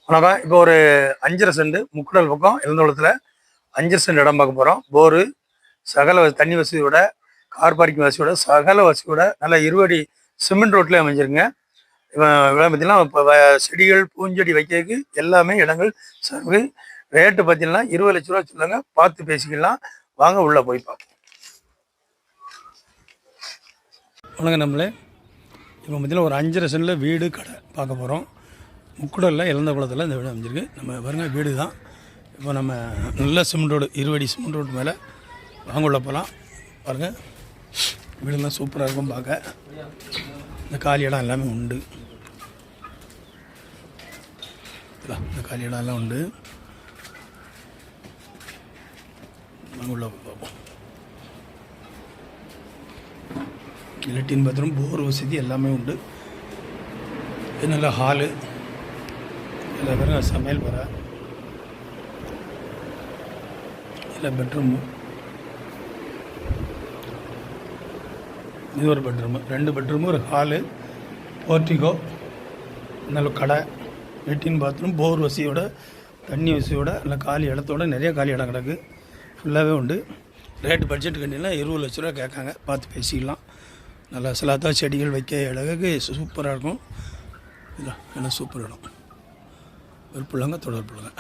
வணக்கம். இப்போ ஒரு 5.5 சென்ட் முக்குடல் பக்கம் இளந்தோளத்தில் 5 சென்ட் இடம் பார்க்க போகிறோம். போரு சகல தண்ணி வசதியோட, கார் பார்க்கிங் வசதியோட, சகல வசதியோட நல்ல 20 அடி சிமெண்ட் ரோட்லேயே அமைஞ்சிருங்க. இப்போ பார்த்தீங்கன்னா இப்போ செடிகள் பூஞ்செடி வைக்கிறதுக்கு எல்லாமே இடங்கள் சர்வு. ரேட்டு பார்த்தீங்கன்னா 20 லட்ச ரூபா சொல்லுங்க. பார்த்து பேசிக்கலாம். வாங்க உள்ளே போய் பார்ப்போம். வணக்கம் நம்மளே. இப்போ பார்த்தீங்கன்னா ஒரு 5.5 சென்டில் வீடு கடை பார்க்க போகிறோம். முக்குடலில் இழந்த குளத்தில் இந்த வீடு அமைஞ்சிருக்கு. நம்ம பாருங்க வீடு தான். இப்போ நம்ம நல்ல சிமெண்ட் ரோடு 20 அடி சிமெண்ட் ரோடு மேலே வாங்க உள்ள போகலாம். பாருங்கள் வீடெல்லாம் சூப்பராக இருக்கும் பார்க்க. இந்த காலி இடம் எல்லாமே உண்டு. இந்த காலி இடம் எல்லாம் உண்டு. வாங்க உள்ள பார்ப்போம். லெட்டின் பாத்ரூம் போர் வசதி எல்லாமே உண்டு. இது நல்ல ஹாலு. இதில் பாருங்க சமையல் வர, இதில் பெட்ரூமு, இது ஒரு பெட்ரூமு, 2 பெட்ரூமு, ஒரு ஹாலு, போர்ட்டிகோ, நல்ல கடை, லெட்டின் பாத்ரூம், போர் வசதியோட, தண்ணி வசதியோட, நல்ல காலி இடத்தோட, நிறைய காலி இடம் கிடக்கு. ஃபுல்லாகவே உண்டு. ரேட்டு பட்ஜெட் கண்டிலாம் 20 லட்ச ரூபா கேட்காங்க. பார்த்து பேசிக்கலாம். நல்லா சிலாத்தா செடிகள் வைக்க இடத்துக்கு சூப்பராக இருக்கும். இதான் எல்லாம் சூப்பர் இடம். விருப்பம் தொடர்புலங்க.